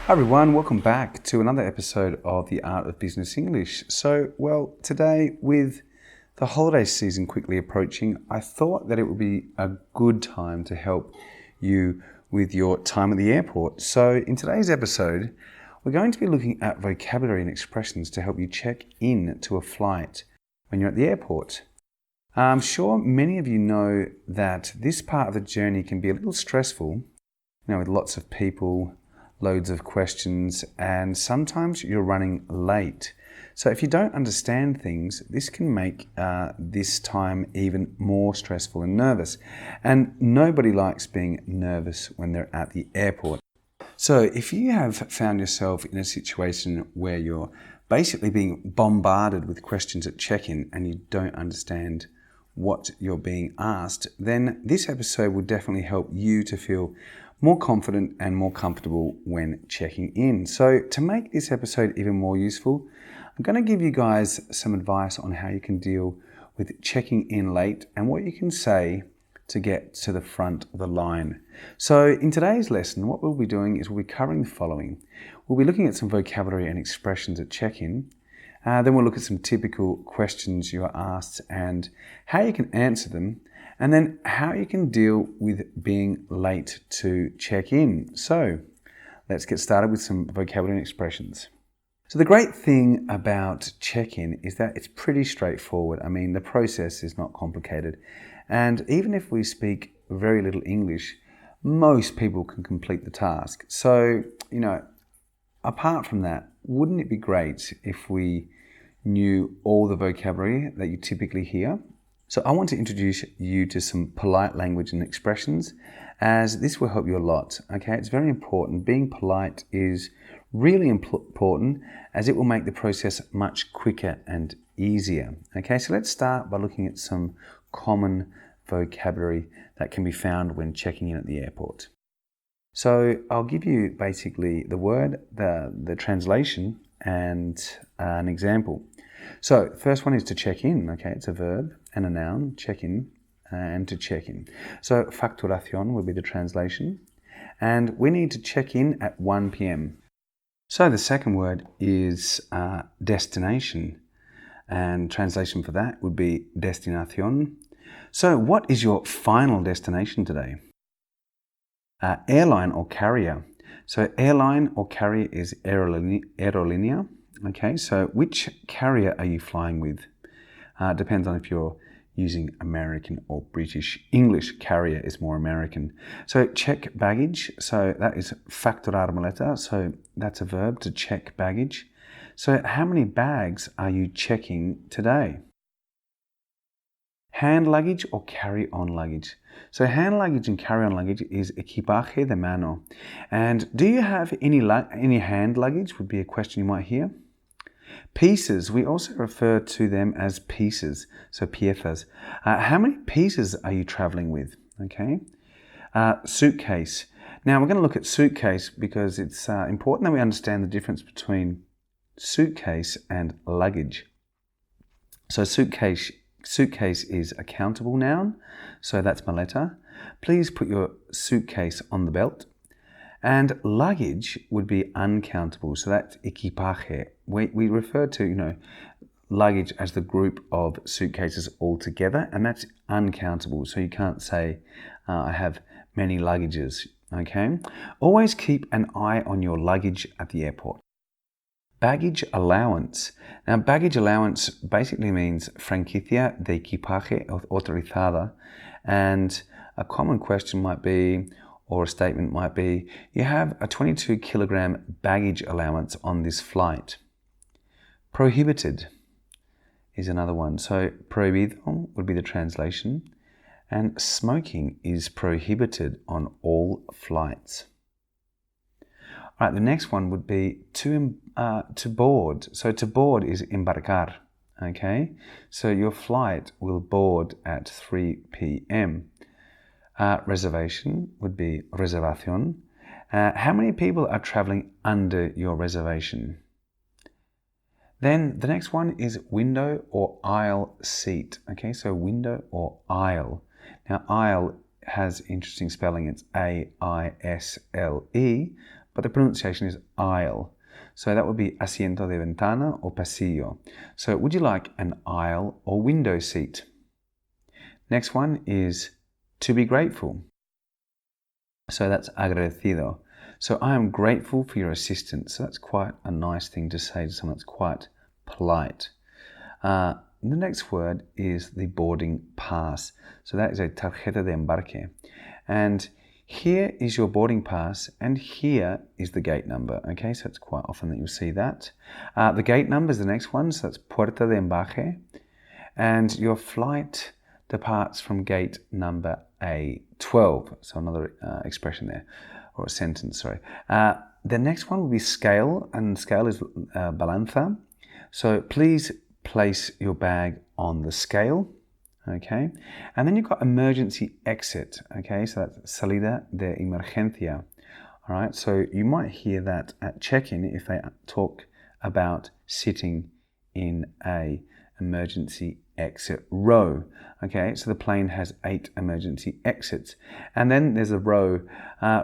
Hi everyone, welcome back to another episode of The Art of Business English. Today with the holiday season quickly approaching, I thought that it would be a good time to help you with your time at the airport. So in today's episode, we're going to be looking at vocabulary and expressions to help you check in to a flight when you're at the airport. I'm sure many of you know that this part of the journey can be a little stressful, with lots of people, loads of questions, and sometimes you're running late. So if you don't understand things, this can make this time even more stressful and nervous. And nobody likes being nervous when they're at the airport. So if you have found yourself in a situation where you're basically being bombarded with questions at check-in and you don't understand what you're being asked, then this episode will definitely help you to feel more confident and more comfortable when checking in. So to make this episode even more useful, I'm going to give you guys some advice on how you can deal with checking in late and what you can say to get to the front of the line. So in today's lesson, what we'll be doing is we'll be covering the following. We'll be looking at some vocabulary and expressions at check-in. Then we'll look at some typical questions you are asked and how you can answer them, and then how you can deal with being late to check in. So let's get started with some vocabulary and expressions. So the great thing about check-in is that it's pretty straightforward. I mean, the process is not complicated. And even if we speak very little English, most people can complete the task. So, apart from that, wouldn't it be great if we knew all the vocabulary that you typically hear? So I want to introduce you to some polite language and expressions, as this will help you a lot. Okay, it's very important. Being polite is really important, as it will make the process much quicker and easier. Okay, so let's start by looking at some common vocabulary that can be found when checking in at the airport. So I'll give you basically the word, the translation, and an example. So first one is to check in. Okay, it's a verb and a noun, check in and to check in. So facturación would be the translation, and we need to check in at 1 p.m. So the second word is destination, and translation for that would be destinación. So what is your final destination today? Airline or carrier. So airline or carrier is aerolínea. Okay, so which carrier are you flying with? Depends on if you're using American or British. English carrier is more American. So check baggage. So that is facturar maleta. So that's a verb, to check baggage. So how many bags are you checking today? Hand luggage or carry-on luggage? So hand luggage and carry-on luggage is equipaje de mano. And do you have any hand luggage would be a question you might hear. Pieces, we also refer to them as pieces, so piezas. How many pieces are you traveling with? Okay. Suitcase. Now we're going to look at suitcase because it's important that we understand the difference between suitcase and luggage. So suitcase is a countable noun, so that's maleta. Please put your suitcase on the belt. And luggage would be uncountable, so that's equipaje. We refer to, luggage as the group of suitcases all together, and that's uncountable. So you can't say, I have many luggages, okay? Always keep an eye on your luggage at the airport. Baggage allowance. Now, baggage allowance basically means franquicia de equipaje autorizada, and a common question might be, or a statement might be, you have a 22 kilogram baggage allowance on this flight. Prohibited is another one. So prohibido would be the translation, and smoking is prohibited on all flights. All right, the next one would be to board. So to board is embarcar. Okay, so your flight will board at 3 p.m. Reservation would be reservación. How many people are traveling under your reservation? Then the next one is window or aisle seat. Okay, so window or aisle. Now aisle has interesting spelling. It's A-I-S-L-E, but the pronunciation is aisle. So that would be asiento de ventana or pasillo. So would you like an aisle or window seat? Next one is to be grateful. So that's agradecido. So I am grateful for your assistance. So that's quite a nice thing to say to someone. That's quite polite. The next word is the boarding pass. So that is a tarjeta de embarque. And here is your boarding pass and here is the gate number. Okay, so it's quite often that you'll see that. The gate number is the next one. So that's puerta de embarque. And your flight departs from gate number A12. So another expression there, or a sentence, sorry. The next one will be scale, and scale is balanza. So please place your bag on the scale, okay? And then you've got emergency exit, okay? So that's salida de emergencia, all right? So you might hear that at check-in if they talk about sitting in a emergency exit row. Okay, so the plane has 8 emergency exits. And then there's a row.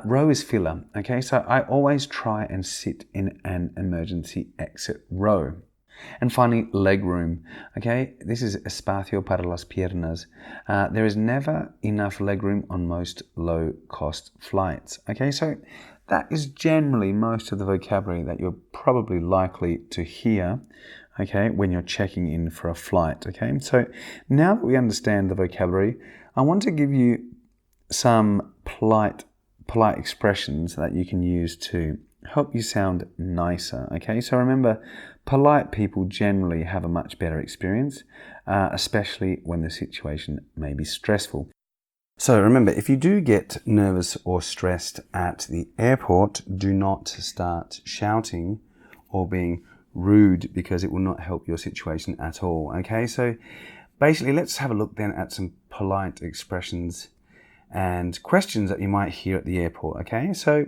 Row is fila. Okay, so I always try and sit in an emergency exit row. And finally, leg room. Okay, this is espacio para las piernas. There is never enough leg room on most low-cost flights. Okay, so that is generally most of the vocabulary that you're probably likely to hear, okay, when you're checking in for a flight. Okay, so now that we understand the vocabulary, I want to give you some polite expressions that you can use to help you sound nicer. Okay, so remember, polite people generally have a much better experience, especially when the situation may be stressful. So remember, if you do get nervous or stressed at the airport, do not start shouting or being rude, because it will not help your situation at all. Okay, so basically let's have a look then at some polite expressions and questions that you might hear at the airport. Okay, so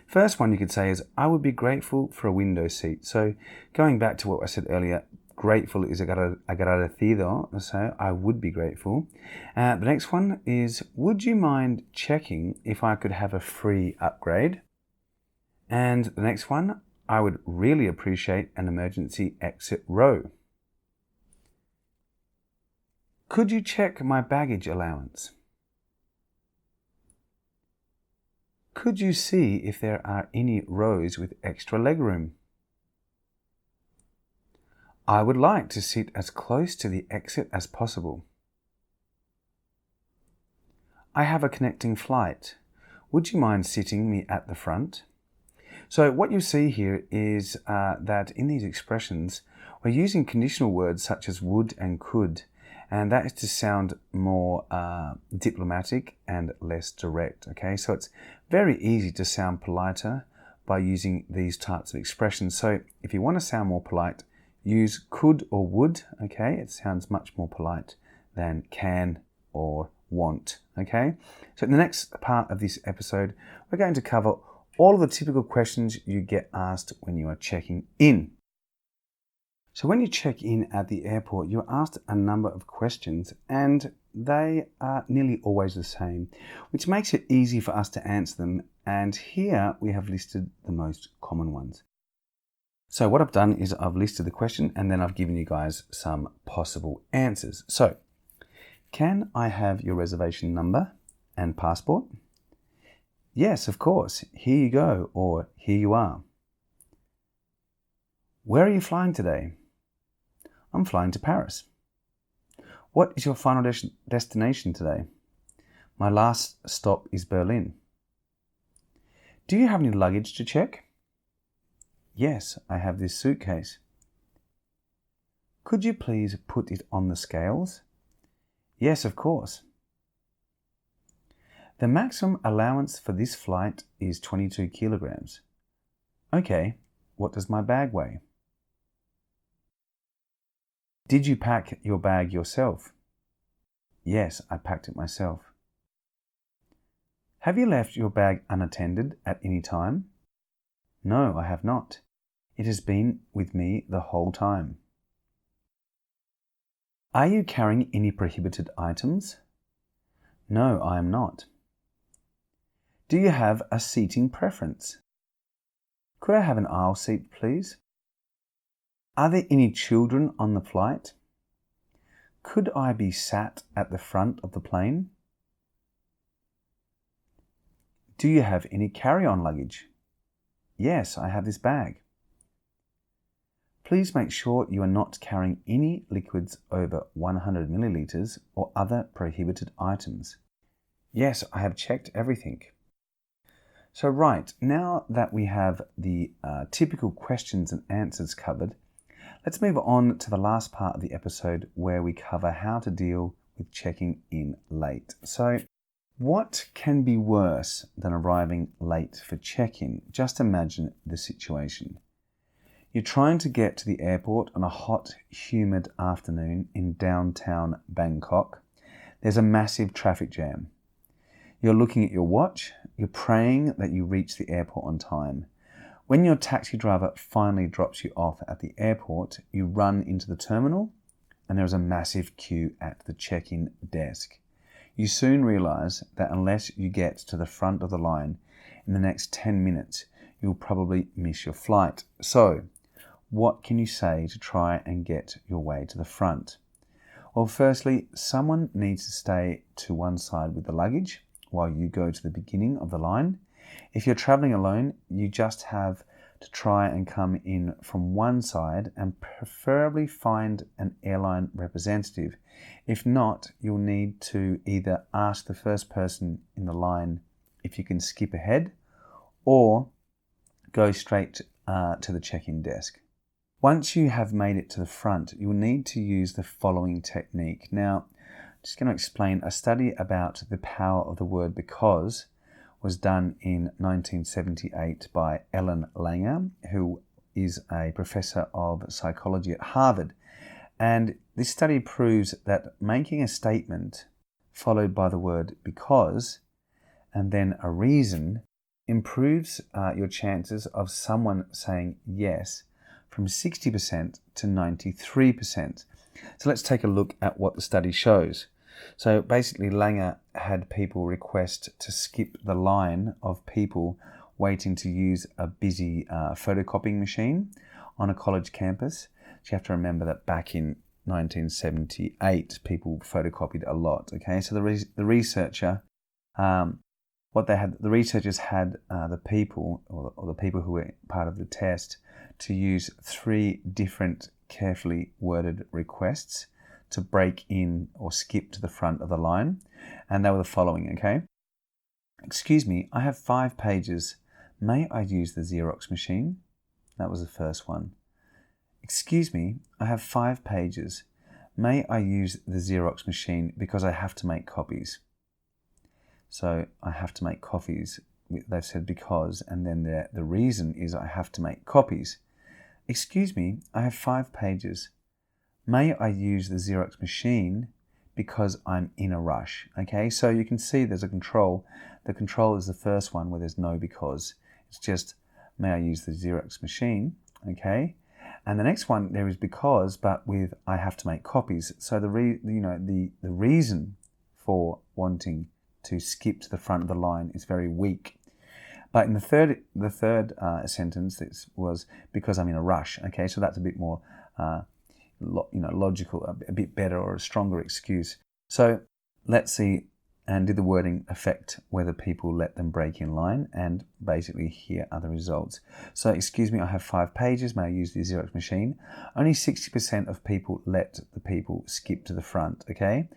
first one you could say is, I would be grateful for a window seat. So going back to what I said earlier, grateful is agradecido, so I would be grateful. The next one is, would you mind checking if I could have a free upgrade? And the next one, I would really appreciate an emergency exit row. Could you check my baggage allowance? Could you see if there are any rows with extra legroom? I would like to sit as close to the exit as possible. I have a connecting flight. Would you mind sitting me at the front? So what you see here is that in these expressions, we're using conditional words such as would and could, and that is to sound more diplomatic and less direct. Okay, so it's very easy to sound politer by using these types of expressions. So if you want to sound more polite, use could or would. Okay, it sounds much more polite than can or want. Okay, so in the next part of this episode, we're going to cover all of the typical questions you get asked when you are checking in. So when you check in at the airport, you're asked a number of questions, and they are nearly always the same, which makes it easy for us to answer them. And here we have listed the most common ones. So what I've done is I've listed the question and then I've given you guys some possible answers. So, can I have your reservation number and passport? Yes, of course. Here you go, or here you are. Where are you flying today? I'm flying to Paris. What is your final destination today? My last stop is Berlin. Do you have any luggage to check? Yes, I have this suitcase. Could you please put it on the scales? Yes, of course. The maximum allowance for this flight is 22 kilograms. Okay, what does my bag weigh? Did you pack your bag yourself? Yes, I packed it myself. Have you left your bag unattended at any time? No, I have not. It has been with me the whole time. Are you carrying any prohibited items? No, I am not. Do you have a seating preference? Could I have an aisle seat, please? Are there any children on the flight? Could I be sat at the front of the plane? Do you have any carry-on luggage? Yes, I have this bag. Please make sure you are not carrying any liquids over 100 milliliters or other prohibited items. Yes, I have checked everything. So right, now that we have the typical questions and answers covered, let's move on to the last part of the episode where we cover how to deal with checking in late. So what can be worse than arriving late for check-in? Just imagine the situation. You're trying to get to the airport on a hot, humid afternoon in downtown Bangkok. There's a massive traffic jam. You're looking at your watch. You're praying that you reach the airport on time. When your taxi driver finally drops you off at the airport, you run into the terminal and there is a massive queue at the check-in desk. You soon realize that unless you get to the front of the line in the next 10 minutes, you'll probably miss your flight. So, what can you say to try and get your way to the front? Well, firstly, someone needs to stay to one side with the luggage while you go to the beginning of the line. If you're traveling alone, you just have to try and come in from one side and preferably find an airline representative. If not, you'll need to either ask the first person in the line if you can skip ahead or go straight to the check-in desk. Once you have made it to the front, you'll need to use the following technique. Now, I'm just going to explain a study about the power of the word because was done in 1978 by Ellen Langer, who is a professor of psychology at Harvard. And this study proves that making a statement followed by the word because and then a reason improves your chances of someone saying yes from 60% to 93%. So let's take a look at what the study shows. So basically Langer had people request to skip the line of people waiting to use a busy photocopying machine on a college campus. So you have to remember that back in 1978, people photocopied a lot. Okay, so the researcher, the researchers had the people or the people who were part of the test to use 3 different carefully worded requests to break in or skip to the front of the line, and they were the following. Okay, excuse me, I have 5 pages. May I use the Xerox machine? That was the first one. Excuse me, I have 5 pages. May I use the Xerox machine because I have to make copies? So I have to make copies. They've said because, and then the reason is I have to make copies. Excuse me, I have 5 pages. May I use the Xerox machine because I'm in a rush? Okay, so you can see there's a control. The control is the first one where there's no because. It's just, may I use the Xerox machine? Okay, and the next one there is because, but with I have to make copies. So the reason for wanting to skip to the front of the line is very weak. But in the third sentence, it was because I'm in a rush. Okay, so that's a bit more logical, a bit better, or a stronger excuse. So let's see, and did the wording affect whether people let them break in line? And basically here are the results. So excuse me, I have 5 pages. May I use the Xerox machine? Only 60% of people let the people skip to the front. Okay,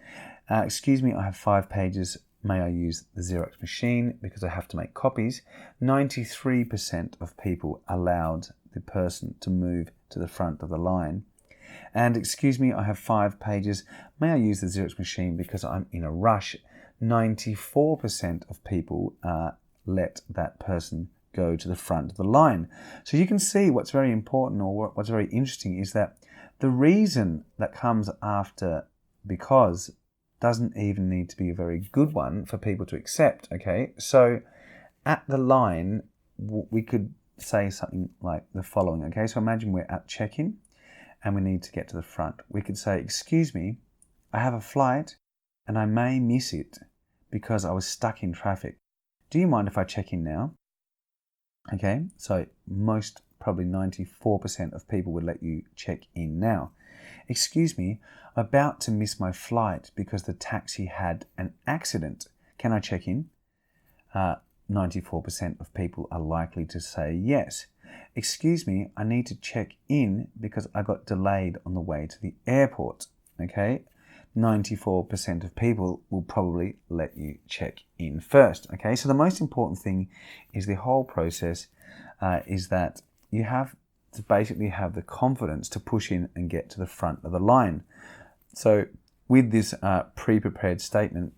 excuse me, I have 5 pages. May I use the Xerox machine because I have to make copies? 93% of people allowed the person to move to the front of the line. And excuse me, I have 5 pages. May I use the Xerox machine because I'm in a rush? 94% of people let that person go to the front of the line. So you can see what's very important, or what's very interesting, is that the reason that comes after because doesn't even need to be a very good one for people to accept. Okay, so at the line, we could say something like the following. Okay, so imagine we're at check-in and we need to get to the front. We could say, excuse me, I have a flight and I may miss it because I was stuck in traffic. Do you mind if I check in now? Okay, so most, probably 94% of people would let you check in now. Excuse me, I'm about to miss my flight because the taxi had an accident. Can I check in? 94% of people are likely to say yes. Excuse me, I need to check in because I got delayed on the way to the airport. Okay, 94% of people will probably let you check in first. Okay, so the most important thing is the whole process is that you have to basically have the confidence to push in and get to the front of the line. So with this pre-prepared statement,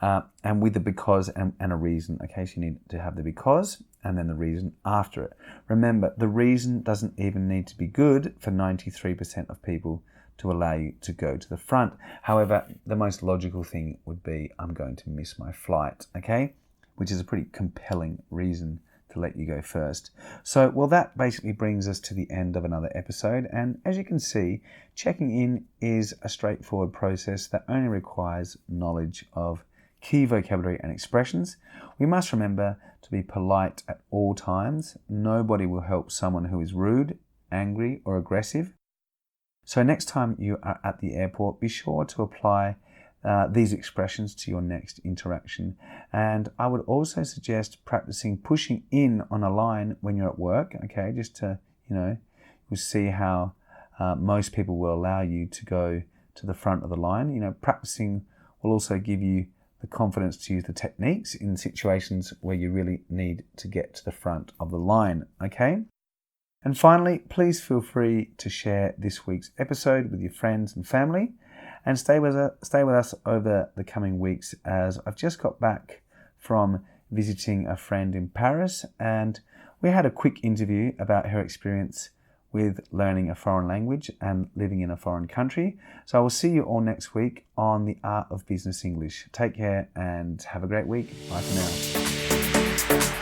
and with the because and a reason, okay, so you need to have the because and then the reason after it. Remember, the reason doesn't even need to be good for 93% of people to allow you to go to the front. However, the most logical thing would be, I'm going to miss my flight, okay, which is a pretty compelling reason to let you go first. So, well, that basically brings us to the end of another episode. And as you can see, checking in is a straightforward process that only requires knowledge of key vocabulary and expressions. We must remember to be polite at all times. Nobody will help someone who is rude, angry, or aggressive. So next time you are at the airport, be sure to apply these expressions to your next interaction. And I would also suggest practicing pushing in on a line when you're at work, okay, just to, you'll see how most people will allow you to go to the front of the line. Practicing will also give you the confidence to use the techniques in situations where you really need to get to the front of the line, okay? And finally, please feel free to share this week's episode with your friends and family, and stay with us over the coming weeks, as I've just got back from visiting a friend in Paris, and we had a quick interview about her experience with learning a foreign language and living in a foreign country. So I will see you all next week on the Art of Business English. Take care and have a great week. Bye for now.